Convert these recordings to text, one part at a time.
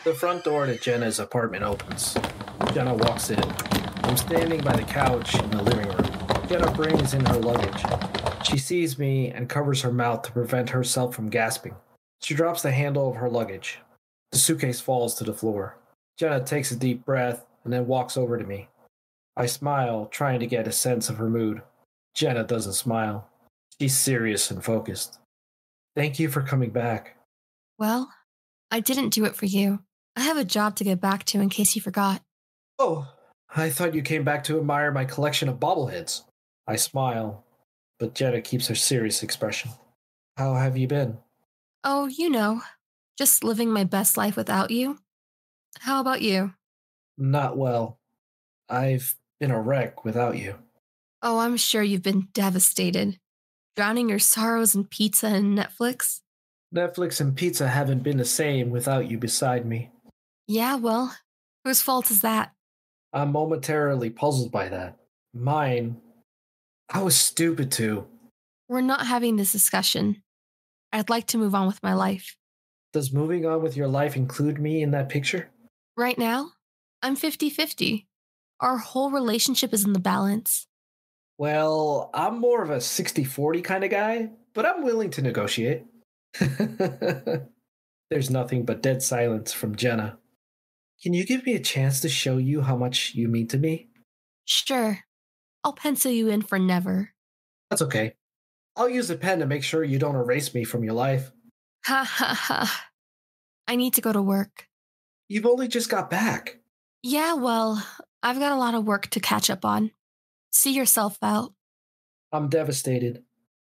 The front door to Jenna's apartment opens. Jenna walks in. I'm standing by the couch in the living room. Jenna brings in her luggage. She sees me and covers her mouth to prevent herself from gasping. She drops the handle of her luggage. The suitcase falls to the floor. Jenna takes a deep breath and then walks over to me. I smile, trying to get a sense of her mood. Jenna doesn't smile. She's serious and focused. Thank you for coming back. Well, I didn't do it for you. I have a job to get back to in case you forgot. Oh, I thought you came back to admire my collection of bobbleheads. I smile, but Jenna keeps her serious expression. How have you been? Oh, just living my best life without you. How about you? Not well. I've been a wreck without you. Oh, I'm sure you've been devastated. Drowning your sorrows in pizza and Netflix? Netflix and pizza haven't been the same without you beside me. Yeah, well, whose fault is that? I'm momentarily puzzled by that. Mine. I was stupid too. We're not having this discussion. I'd like to move on with my life. Does moving on with your life include me in that picture? Right now, I'm 50-50. Our whole relationship is in the balance. Well, I'm more of a 60-40 kind of guy, but I'm willing to negotiate. There's nothing but dead silence from Jenna. Can you give me a chance to show you how much you mean to me? Sure. I'll pencil you in for never. That's okay. I'll use a pen to make sure you don't erase me from your life. Ha ha ha. I need to go to work. You've only just got back. Yeah, well, I've got a lot of work to catch up on. See yourself out. I'm devastated.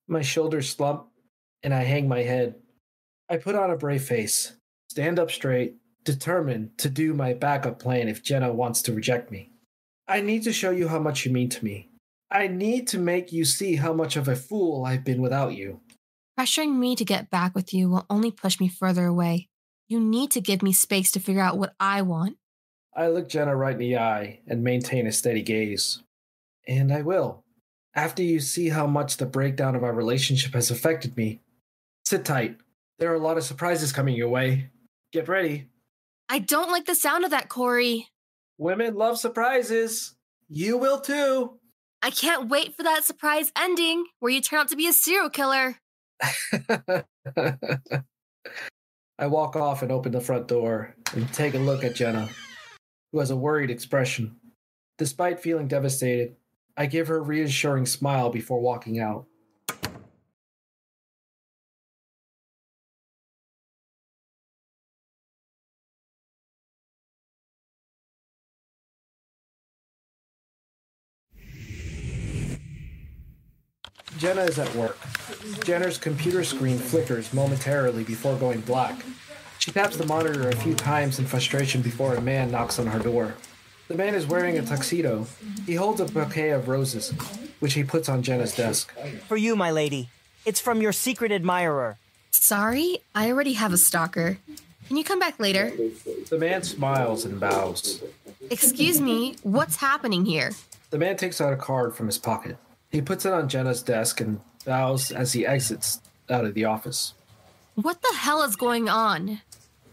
My shoulders slump, and I hang my head. I put on a brave face, stand up straight, determined to do my backup plan if Jenna wants to reject me. I need to show you how much you mean to me. I need to make you see how much of a fool I've been without you. Pressuring me to get back with you will only push me further away. You need to give me space to figure out what I want. I look Jenna right in the eye and maintain a steady gaze. And I will. After you see how much the breakdown of our relationship has affected me. Sit tight. There are a lot of surprises coming your way. Get ready. I don't like the sound of that, Corey. Women love surprises. You will too. I can't wait for that surprise ending where you turn out to be a serial killer. I walk off and open the front door and take a look at Jenna, who has a worried expression. Despite feeling devastated, I give her a reassuring smile before walking out. Jenna is at work. Jenna's computer screen flickers momentarily before going black. She taps the monitor a few times in frustration before a man knocks on her door. The man is wearing a tuxedo. He holds a bouquet of roses, which he puts on Jenna's desk. For you, my lady. It's from your secret admirer. Sorry, I already have a stalker. Can you come back later? The man smiles and bows. Excuse me, what's happening here? The man takes out a card from his pocket. He puts it on Jenna's desk and bows as he exits out of the office. What the hell is going on?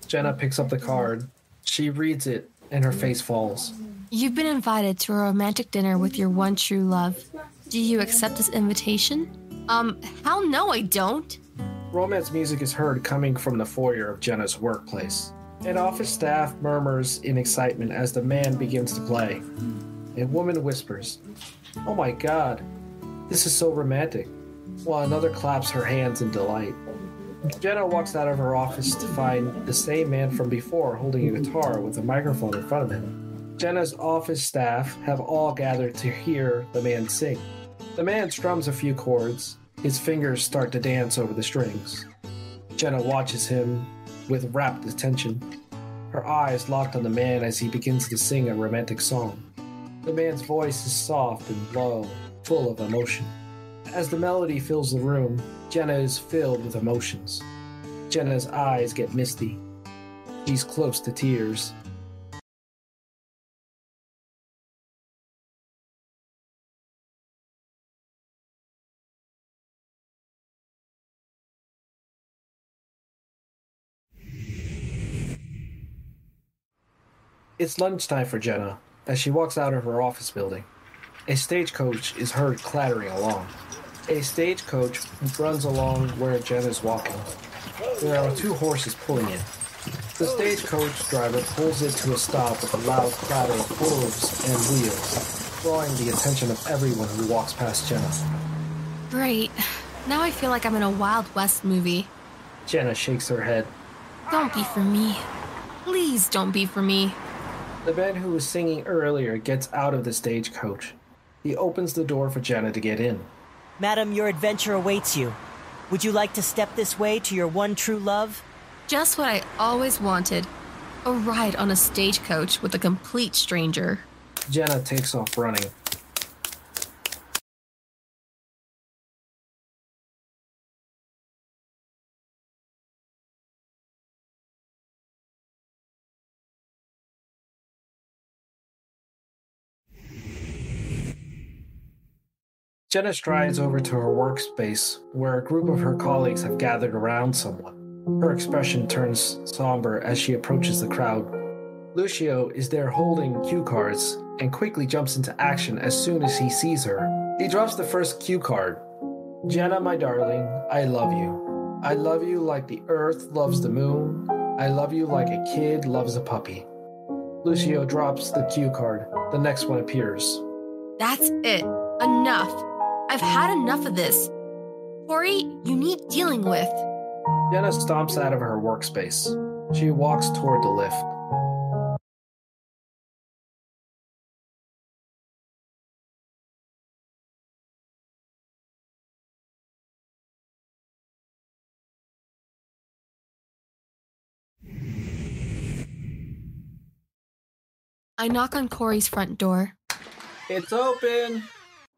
Jenna picks up the card. She reads it, and her face falls. You've been invited to a romantic dinner with your one true love. Do you accept this invitation? Hell no, I don't. Romance music is heard coming from the foyer of Jenna's workplace. An office staff murmurs in excitement as the man begins to play. A woman whispers, "Oh my God, this is so romantic," while another claps her hands in delight. Jenna walks out of her office to find the same man from before holding a guitar with a microphone in front of him. Jenna's office staff have all gathered to hear the man sing. The man strums a few chords. His fingers start to dance over the strings. Jenna watches him with rapt attention, her eyes locked on the man as he begins to sing a romantic song. The man's voice is soft and low, full of emotion. As the melody fills the room, Jenna is filled with emotions. Jenna's eyes get misty. She's close to tears. It's lunchtime for Jenna as she walks out of her office building. A stagecoach is heard clattering along. A stagecoach runs along where Jenna is walking. There are two horses pulling it. The stagecoach driver pulls it to a stop with a loud clatter of hooves and wheels, drawing the attention of everyone who walks past Jenna. Great. Now I feel like I'm in a Wild West movie. Jenna shakes her head. Don't be for me. Please don't be for me. The man who was singing earlier gets out of the stagecoach. He opens the door for Jenna to get in. Madam, your adventure awaits you. Would you like to step this way to your one true love? Just what I always wanted. A ride on a stagecoach with a complete stranger. Jenna takes off running. Jenna strides over to her workspace, where a group of her colleagues have gathered around someone. Her expression turns somber as she approaches the crowd. Lucio is there holding cue cards and quickly jumps into action as soon as he sees her. He drops the first cue card. Jenna, my darling, I love you. I love you like the earth loves the moon. I love you like a kid loves a puppy. Lucio drops the cue card. The next one appears. That's it. Enough. I've had enough of this. Corey, you need dealing with. Jenna stomps out of her workspace. She walks toward the lift. I knock on Corey's front door. It's open!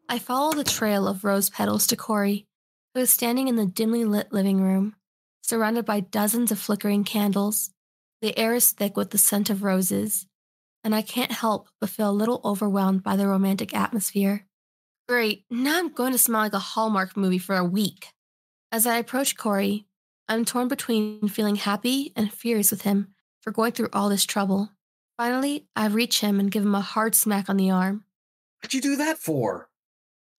I follow the trail of rose petals to Corey, who is standing in the dimly lit living room, surrounded by dozens of flickering candles. The air is thick with the scent of roses, and I can't help but feel a little overwhelmed by the romantic atmosphere. Great, now I'm going to smell like a Hallmark movie for a week. As I approach Corey, I'm torn between feeling happy and furious with him for going through all this trouble. Finally, I reach him and give him a hard smack on the arm. What'd you do that for?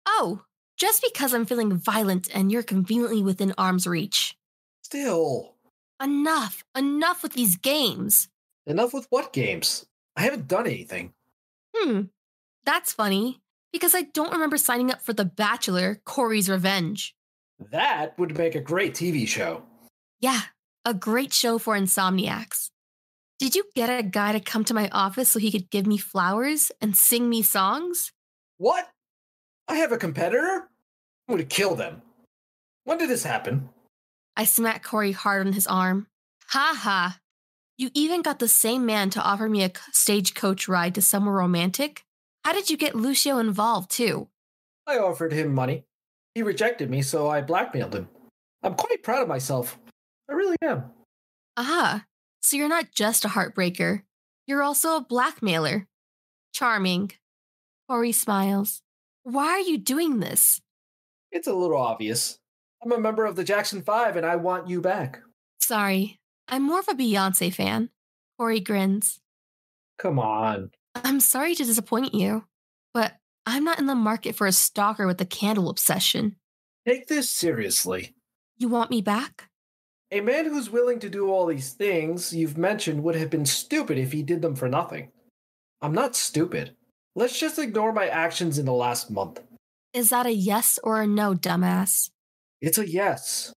Oh, just because I'm feeling violent and you're conveniently within arm's reach. Still. Enough with these games. Enough with what games? I haven't done anything. That's funny, because I don't remember signing up for The Bachelor, Corey's Revenge. That would make a great TV show. Yeah, a great show for insomniacs. Did you get a guy to come to my office so he could give me flowers and sing me songs? What? I have a competitor? I'm going to kill them. When did this happen? I smack Corey hard on his arm. Ha ha. You even got the same man to offer me a stagecoach ride to somewhere romantic? How did you get Lucio involved, too? I offered him money. He rejected me, so I blackmailed him. I'm quite proud of myself. I really am. Aha. So you're not just a heartbreaker. You're also a blackmailer. Charming. Corey smiles. Why are you doing this? It's a little obvious. I'm a member of the Jackson 5 and I want you back. Sorry. I'm more of a Beyoncé fan. Corey grins. Come on. I'm sorry to disappoint you, but I'm not in the market for a stalker with a candle obsession. Take this seriously. You want me back? A man who's willing to do all these things you've mentioned would have been stupid if he did them for nothing. I'm not stupid. Let's just ignore my actions in the last month. Is that a yes or a no, dumbass? It's a yes.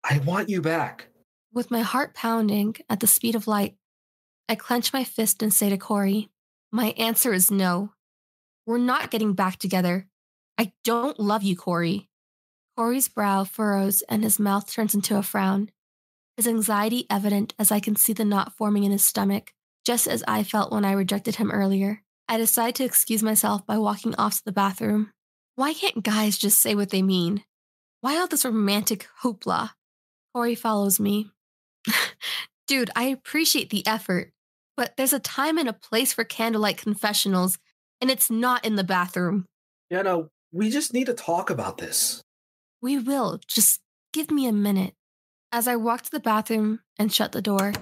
I want you back. With my heart pounding at the speed of light, I clench my fist and say to Corey, my answer is no. We're not getting back together. I don't love you, Corey. Corey's brow furrows and his mouth turns into a frown. His anxiety evident as I can see the knot forming in his stomach, just as I felt when I rejected him earlier. I decide to excuse myself by walking off to the bathroom. Why can't guys just say what they mean? Why all this romantic hoopla? Corey follows me. Dude, I appreciate the effort, but there's a time and a place for candlelight confessionals, and it's not in the bathroom. Jenna, we just need to talk about this. We will. Just give me a minute. As I walk to the bathroom and shut the door,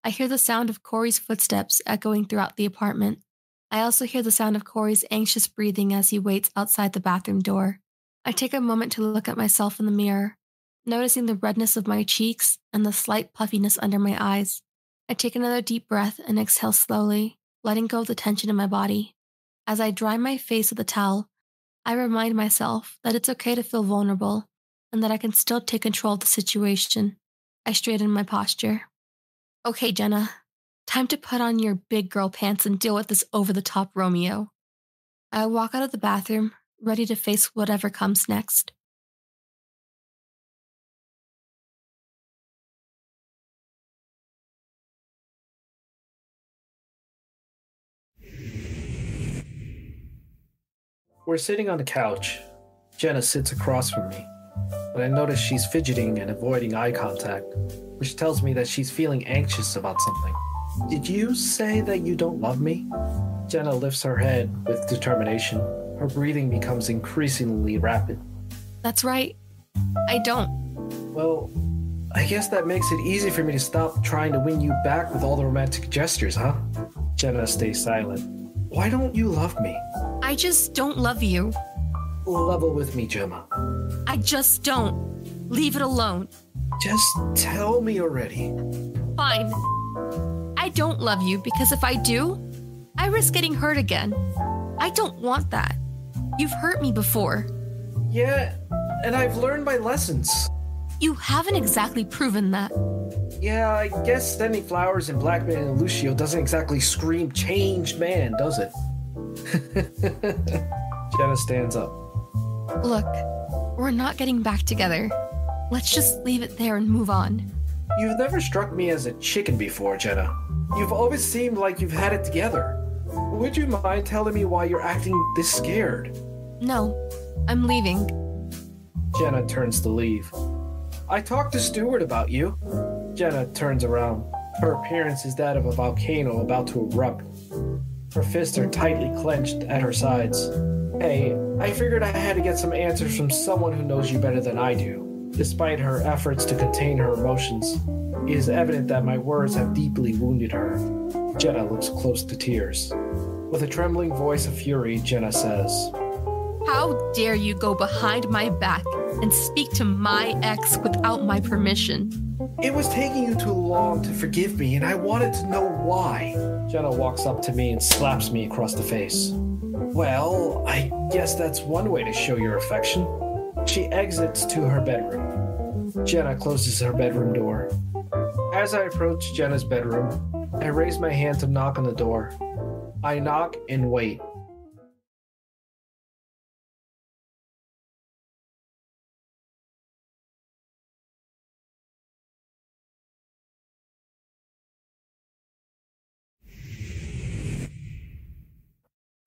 I hear the sound of Corey's footsteps echoing throughout the apartment. I also hear the sound of Corey's anxious breathing as he waits outside the bathroom door. I take a moment to look at myself in the mirror, noticing the redness of my cheeks and the slight puffiness under my eyes. I take another deep breath and exhale slowly, letting go of the tension in my body. As I dry my face with a towel, I remind myself that it's okay to feel vulnerable and that I can still take control of the situation. I straighten my posture. Okay, Jenna, time to put on your big girl pants and deal with this over-the-top Romeo. I walk out of the bathroom, ready to face whatever comes next. We're sitting on the couch. Jenna sits across from me, but I notice she's fidgeting and avoiding eye contact, which tells me that she's feeling anxious about something. Did you say that you don't love me? Jenna lifts her head with determination. Her breathing becomes increasingly rapid. That's right. I don't. Well, I guess that makes it easy for me to stop trying to win you back with all the romantic gestures, huh? Jenna stays silent. Why don't you love me? I just don't love you. Level with me, Gemma. I just don't. Leave it alone. Just tell me already. Fine. I don't love you because if I do, I risk getting hurt again. I don't want that. You've hurt me before. Yeah, and I've learned my lessons. You haven't exactly proven that. Yeah, I guess sending flowers and blackmailing Lucio doesn't exactly scream changed man, does it? Jenna stands up. Look, we're not getting back together. Let's just leave it there and move on. You've never struck me as a chicken before, Jenna. You've always seemed like you've had it together. Would you mind telling me why you're acting this scared? No, I'm leaving. Jenna turns to leave. I talked to Stuart about you. Jenna turns around. Her appearance is that of a volcano about to erupt. Her fists are tightly clenched at her sides. Hey, I figured I had to get some answers from someone who knows you better than I do. Despite her efforts to contain her emotions, it is evident that my words have deeply wounded her. Jenna looks close to tears. With a trembling voice of fury, Jenna says, How dare you go behind my back and speak to my ex without my permission? It was taking you too long to forgive me, and I wanted to know why. Jenna walks up to me and slaps me across the face. Well, I guess that's one way to show your affection. She exits to her bedroom. Jenna closes her bedroom door. As I approach Jenna's bedroom, I raise my hand to knock on the door. I knock and wait.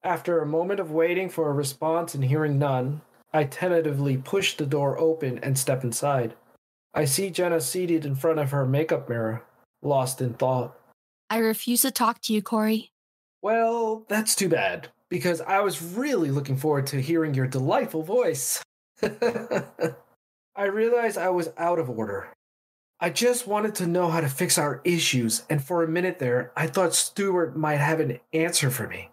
After a moment of waiting for a response and hearing none, I tentatively push the door open and step inside. I see Jenna seated in front of her makeup mirror, lost in thought. I refuse to talk to you, Corey. Well, that's too bad, because I was really looking forward to hearing your delightful voice. I realized I was out of order. I just wanted to know how to fix our issues, and for a minute there, I thought Stuart might have an answer for me.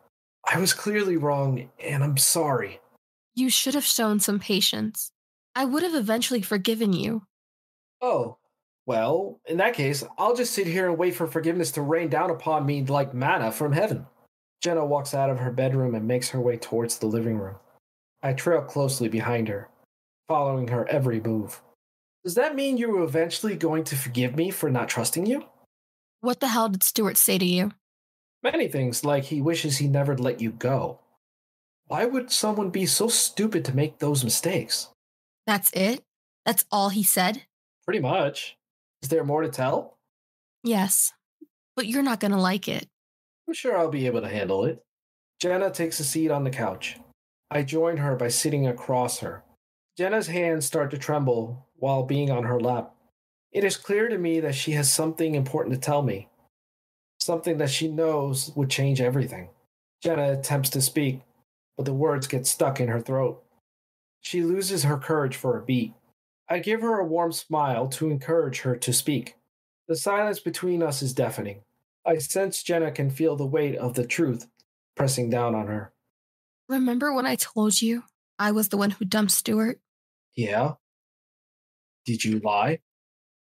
I was clearly wrong, and I'm sorry. You should have shown some patience. I would have eventually forgiven you. Oh, well, in that case, I'll just sit here and wait for forgiveness to rain down upon me like manna from heaven. Jenna walks out of her bedroom and makes her way towards the living room. I trail closely behind her, following her every move. Does that mean you were eventually going to forgive me for not trusting you? What the hell did Stuart say to you? Many things, like he wishes he never let you go. Why would someone be so stupid to make those mistakes? That's it? That's all he said? Pretty much. Is there more to tell? Yes, but you're not gonna like it. I'm sure I'll be able to handle it. Jenna takes a seat on the couch. I join her by sitting across her. Jenna's hands start to tremble while being on her lap. It is clear to me that she has something important to tell me. Something that she knows would change everything. Jenna attempts to speak, but the words get stuck in her throat. She loses her courage for a beat. I give her a warm smile to encourage her to speak. The silence between us is deafening. I sense Jenna can feel the weight of the truth pressing down on her. Remember when I told you I was the one who dumped Stuart? Yeah? Did you lie?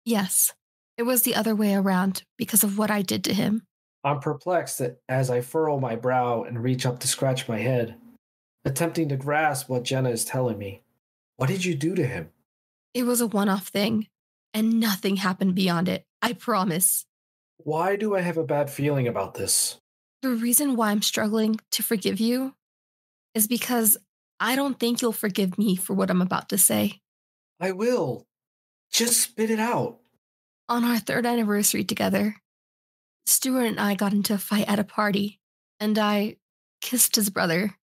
Yes. It was the other way around because of what I did to him. I'm perplexed as I furrow my brow and reach up to scratch my head, attempting to grasp what Jenna is telling me. What did you do to him? It was a one-off thing, and nothing happened beyond it. I promise. Why do I have a bad feeling about this? The reason why I'm struggling to forgive you is because I don't think you'll forgive me for what I'm about to say. I will. Just spit it out. On our 3rd anniversary together, Stuart and I got into a fight at a party, and I kissed his brother.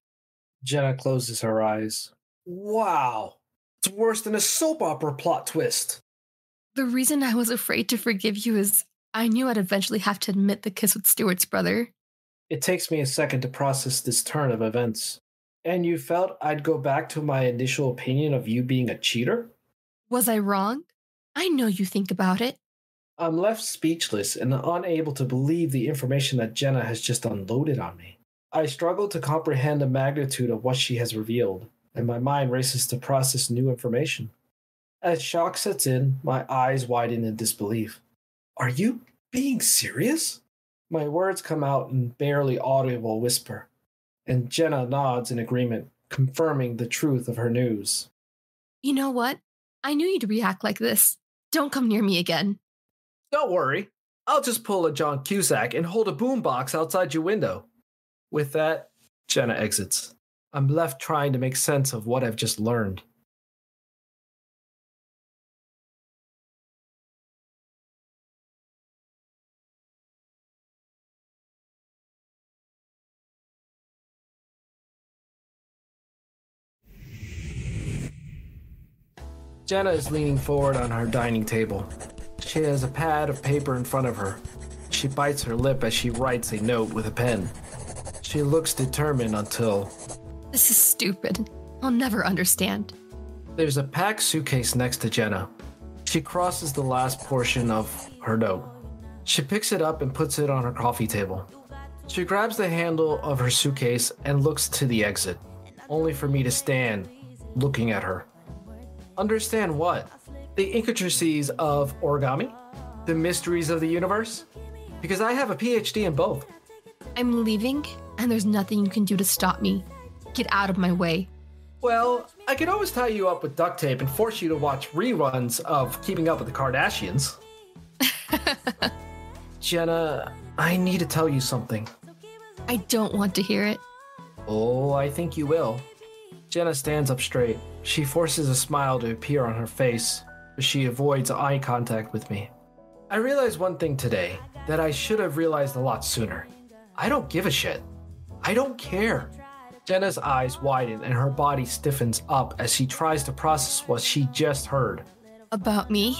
Jenna closes her eyes. Wow. It's worse than a soap opera plot twist. The reason I was afraid to forgive you is I knew I'd eventually have to admit the kiss with Stuart's brother. It takes me a second to process this turn of events. And you felt I'd go back to my initial opinion of you being a cheater? Was I wrong? I know you think about it. I'm left speechless and unable to believe the information that Jenna has just unloaded on me. I struggle to comprehend the magnitude of what she has revealed, and my mind races to process new information. As shock sets in, my eyes widen in disbelief. Are you being serious? My words come out in barely audible whisper, and Jenna nods in agreement, confirming the truth of her news. You know what? I knew you'd react like this. Don't come near me again. Don't worry. I'll just pull a John Cusack and hold a boombox outside your window. With that, Jenna exits. I'm left trying to make sense of what I've just learned. Jenna is leaning forward on her dining table. She has a pad of paper in front of her. She bites her lip as she writes a note with a pen. She looks determined until... This is stupid. I'll never understand. There's a packed suitcase next to Jenna. She crosses the last portion of her note. She picks it up and puts it on her coffee table. She grabs the handle of her suitcase and looks to the exit, only for me to stand, looking at her. Understand what? The intricacies of origami? The mysteries of the universe? Because I have a PhD in both. I'm leaving, and there's nothing you can do to stop me. Get out of my way. Well, I could always tie you up with duct tape and force you to watch reruns of Keeping Up with the Kardashians. Jenna, I need to tell you something. I don't want to hear it. Oh, I think you will. Jenna stands up straight. She forces a smile to appear on her face, but she avoids eye contact with me. I realized one thing today that I should have realized a lot sooner. I don't give a shit. I don't care. Jenna's eyes widen and her body stiffens up as she tries to process what she just heard. About me?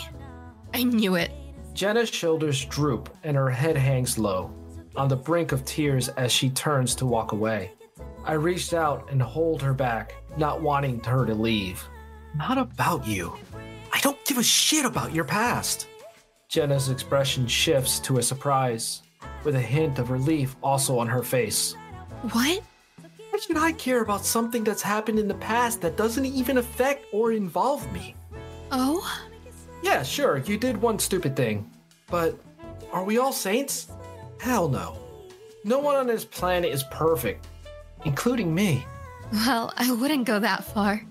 I knew it. Jenna's shoulders droop and her head hangs low, on the brink of tears as she turns to walk away. I reached out and hold her back, not wanting her to leave. Not about you. I don't give a shit about your past. Jenna's expression shifts to a surprise, with a hint of relief also on her face. What? Why should I care about something that's happened in the past that doesn't even affect or involve me? Oh? Yeah, sure, you did one stupid thing. But are we all saints? Hell no. No one on this planet is perfect, including me. Well, I wouldn't go that far.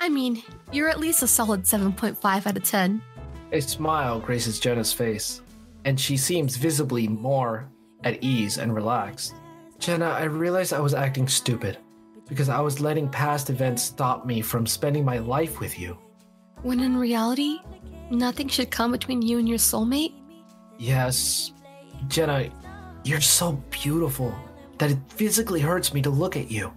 I mean, you're at least a solid 7.5 out of 10. A smile graces Jenna's face, and she seems visibly more at ease and relaxed. Jenna, I realized I was acting stupid because I was letting past events stop me from spending my life with you. When in reality, nothing should come between you and your soulmate? Yes. Jenna, you're so beautiful that it physically hurts me to look at you.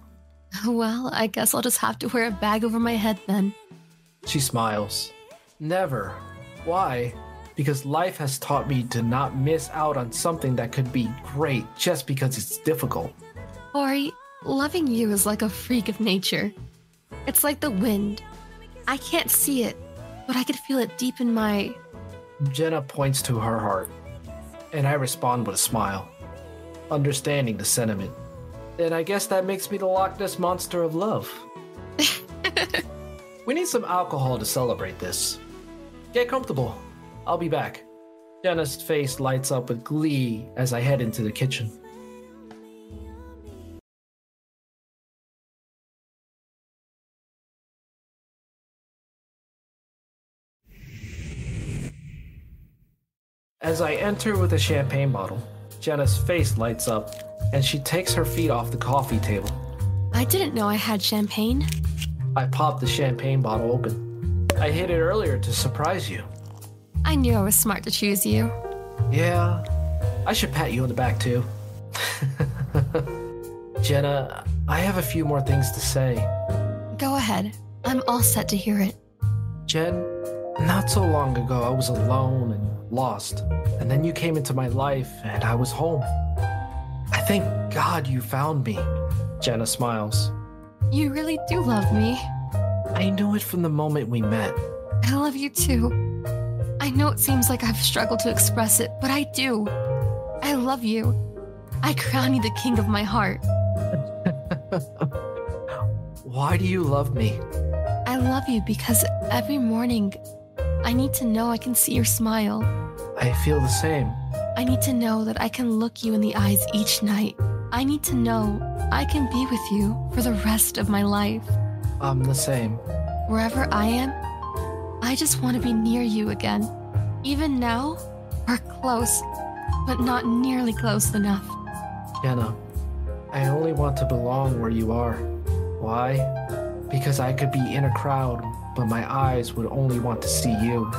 Well, I guess I'll just have to wear a bag over my head then. She smiles. Never. Why? Because life has taught me to not miss out on something that could be great just because it's difficult. Ori, loving you is like a freak of nature. It's like the wind. I can't see it, but I could feel it deep in my... Jenna points to her heart, and I respond with a smile, understanding the sentiment. And I guess that makes me the Loch Ness Monster of love. We need some alcohol to celebrate this. Get comfortable. I'll be back. Jenna's face lights up with glee as I head into the kitchen. As I enter with a champagne bottle, Jenna's face lights up, and she takes her feet off the coffee table. I didn't know I had champagne. I pop the champagne bottle open. I hid it earlier to surprise you. I knew I was smart to choose you. Yeah, I should pat you on the back too. Jenna, I have a few more things to say. Go ahead. I'm all set to hear it. Jen, not so long ago I was alone and lost. And then you came into my life and I was home. I thank God you found me. Jenna smiles. You really do love me. I knew it from the moment we met. I love you too. I know it seems like I've struggled to express it, but I do. I love you. I crown you the king of my heart. Why do you love me? I love you because every morning I need to know I can see your smile. I feel the same. I need to know that I can look you in the eyes each night. I need to know I can be with you for the rest of my life. I'm the same. Wherever I am, I just want to be near you again. Even now, we're close, but not nearly close enough. Jenna, I only want to belong where you are. Why? Because I could be in a crowd, but my eyes would only want to see you.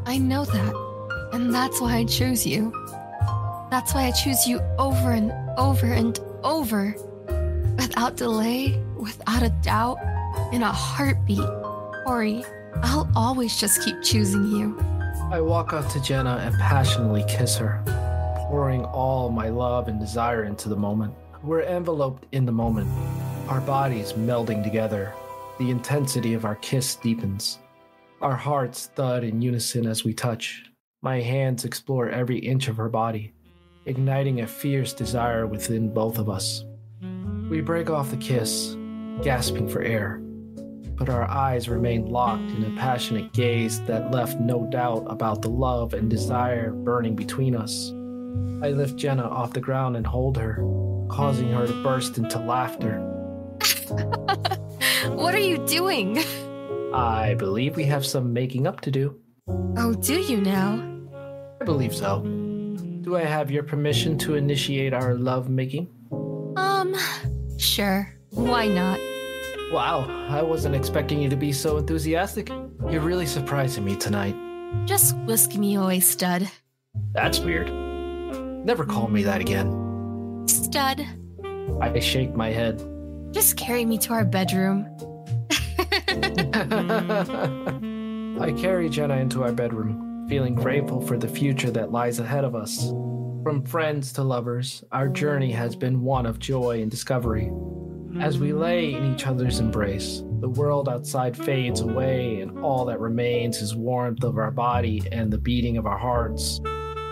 I know that, and that's why I choose you. That's why I choose you over and over and over. Without delay, without a doubt, in a heartbeat. Corey, I'll always just keep choosing you. I walk up to Jenna and passionately kiss her, pouring all my love and desire into the moment. We're enveloped in the moment, our bodies melding together. The intensity of our kiss deepens. Our hearts thud in unison as we touch. My hands explore every inch of her body, igniting a fierce desire within both of us. We break off the kiss, gasping for air, but our eyes remained locked in a passionate gaze that left no doubt about the love and desire burning between us. I lift Jenna off the ground and hold her, causing her to burst into laughter. What are you doing? I believe we have some making up to do. Oh, do you now? I believe so. Do I have your permission to initiate our love making? Sure. Why not? Wow, I wasn't expecting you to be so enthusiastic. You're really surprising me tonight. Just whisk me away, stud. That's weird. Never call me that again. Stud. I shake my head. Just carry me to our bedroom. I carry Jenna into our bedroom, feeling grateful for the future that lies ahead of us. From friends to lovers, our journey has been one of joy and discovery. As we lay in each other's embrace, the world outside fades away and all that remains is warmth of our body and the beating of our hearts.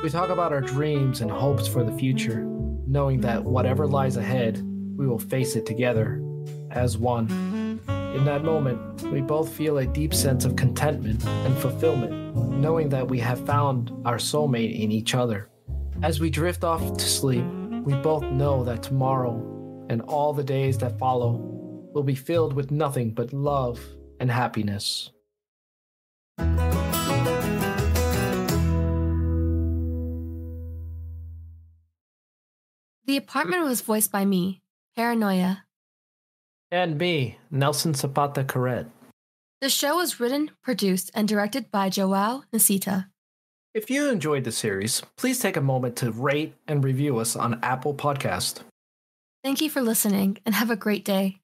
We talk about our dreams and hopes for the future, knowing that whatever lies ahead, we will face it together, as one. In that moment, we both feel a deep sense of contentment and fulfillment, knowing that we have found our soulmate in each other. As we drift off to sleep, we both know that tomorrow and all the days that follow will be filled with nothing but love and happiness. The apartment was voiced by me, Paranoia. And me, Nelson Zapata Carret. The show was written, produced, and directed by Joao Nasita. If you enjoyed the series, please take a moment to rate and review us on Apple Podcast. Thank you for listening, and have a great day.